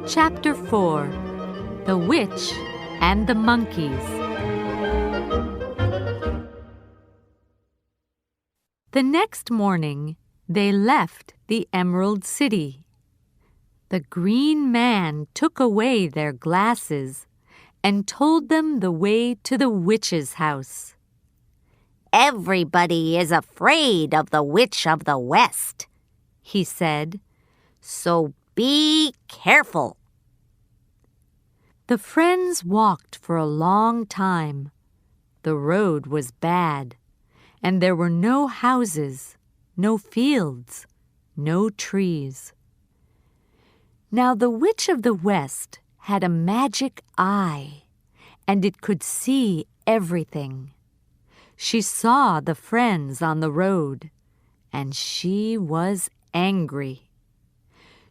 Chapter 4. The Witch and the Monkeys. The next morning, they left the Emerald City. The Green Man took away their glasses and told them the way to the witch's house. "Everybody is afraid of the Witch of the West," he said, "so be careful." The friends walked for a long time. The road was bad, and there were no houses, no fields, no trees. Now the Witch of the West had a magic eye, and it could see everything. She saw the friends on the road, and she was angry.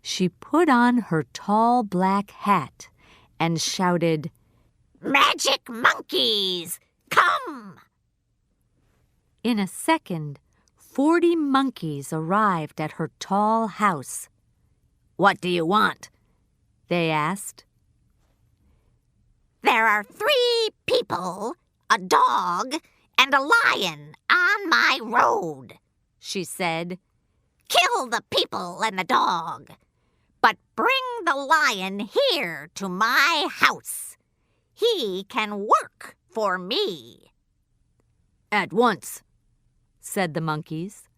She put on her tall black hat and shouted, "Magic monkeys, come!" In a second, 40 monkeys arrived at her tall house. "What do you want?" they asked. "There are 3 people, a dog, and a lion on my road," she said. "Kill the people and the dog, but bring the lion here to my house. He can work for me." "At once," said the monkeys,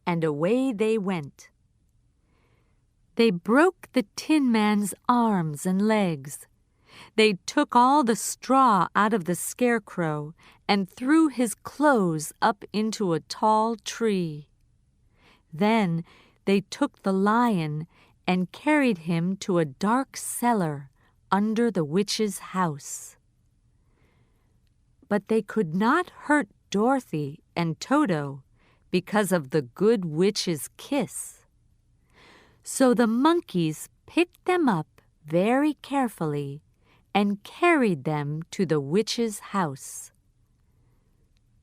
and away they went. They broke the Tin Man's arms and legs. They took all the straw out of the Scarecrow and threw his clothes up into a tall tree. Then they took the lion and carried him to a dark cellar under the witch's house. But they could not hurt Dorothy and Toto because of the good witch's kiss. So the monkeys picked them up very carefully and carried them to the witch's house.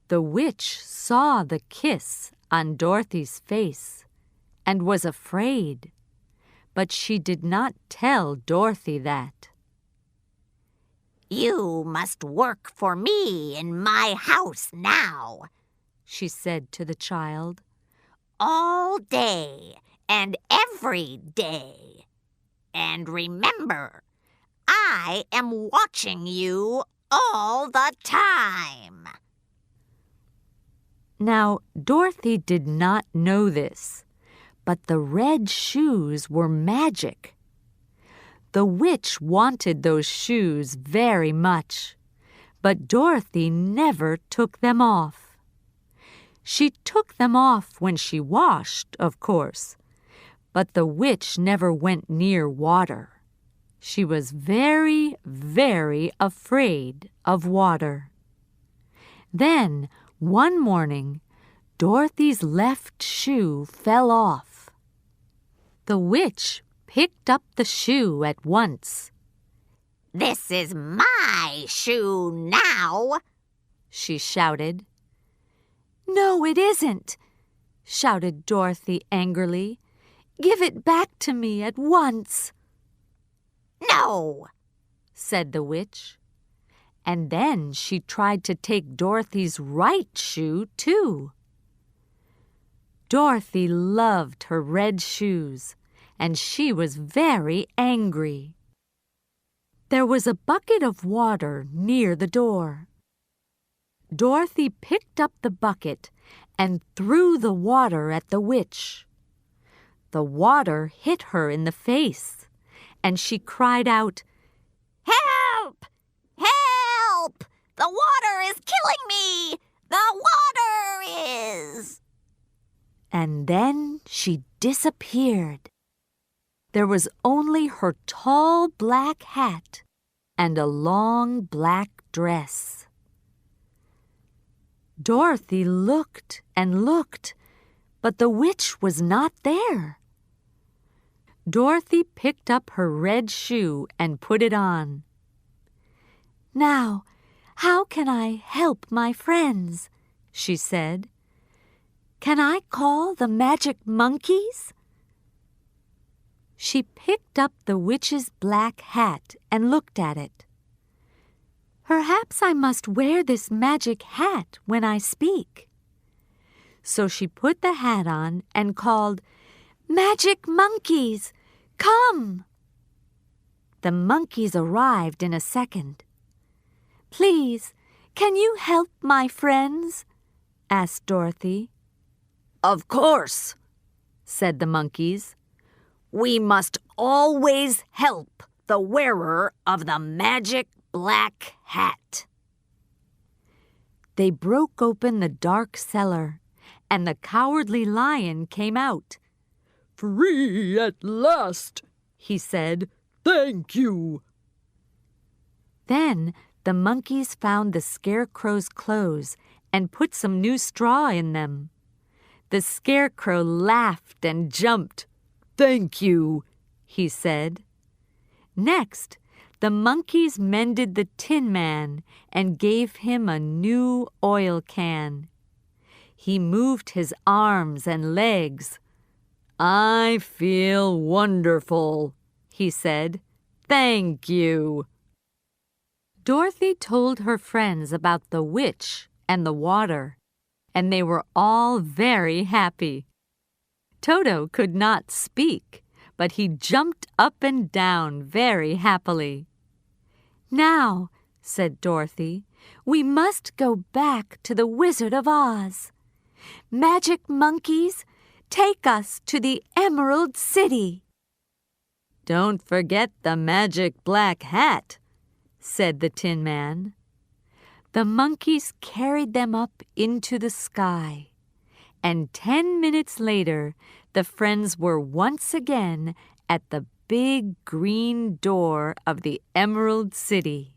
The witch saw the kiss on Dorothy's face and was afraid, but she did not tell Dorothy that. "You must work for me in my house now," she said to the child, "all day and every day. And remember, I am watching you all the time." Now, Dorothy did not know this, but the red shoes were magic. The witch wanted those shoes very much, but Dorothy never took them off. She took them off when she washed, of course, but the witch never went near water. She was very, very afraid of water. Then, one morning, Dorothy's left shoe fell off. The witch picked up the shoe at once. "This is my shoe now," she shouted. "No, it isn't," shouted Dorothy angrily. "Give it back to me at once." "No," said the witch. And then she tried to take Dorothy's right shoe, too. Dorothy loved her red shoes, and she was very angry. There was a bucket of water near the door. Dorothy picked up the bucket and threw the water at the witch. The water hit her in the face, and she cried out, "Help! Help! The water is killing me! The water is!" And then she disappeared. There was only her tall black hat and a long black dress. Dorothy looked and looked, but the witch was not there. Dorothy picked up her red shoe and put it on. "Now, how can I help my friends?" she said. "Can I call the magic monkeys?" She picked up the witch's black hat and looked at it. Perhaps I must wear this magic hat when I speak. So she put the hat on and called, "Magic monkeys, come!" The monkeys arrived in a second. "Please, can you help my friends?" asked Dorothy. "Of course," said the monkeys. "We must always help the wearer of the magic black hat." They broke open the dark cellar, and the Cowardly Lion came out. "Free at last," he said. "Thank you." Then the monkeys found the Scarecrow's clothes and put some new straw in them. The Scarecrow laughed and jumped. "Thank you," he said. Next, the monkeys mended the Tin Man and gave him a new oil can. He moved his arms and legs. "I feel wonderful," he said. "Thank you." Dorothy told her friends about the witch and the water, and they were all very happy. Toto could not speak, but he jumped up and down very happily. "Now," said Dorothy, "we must go back to the Wizard of Oz. Magic monkeys, take us to the Emerald City." "Don't forget the magic black hat," said the Tin Man. The monkeys carried them up into the sky, and 10 minutes later, the friends were once again at the big green door of the Emerald City.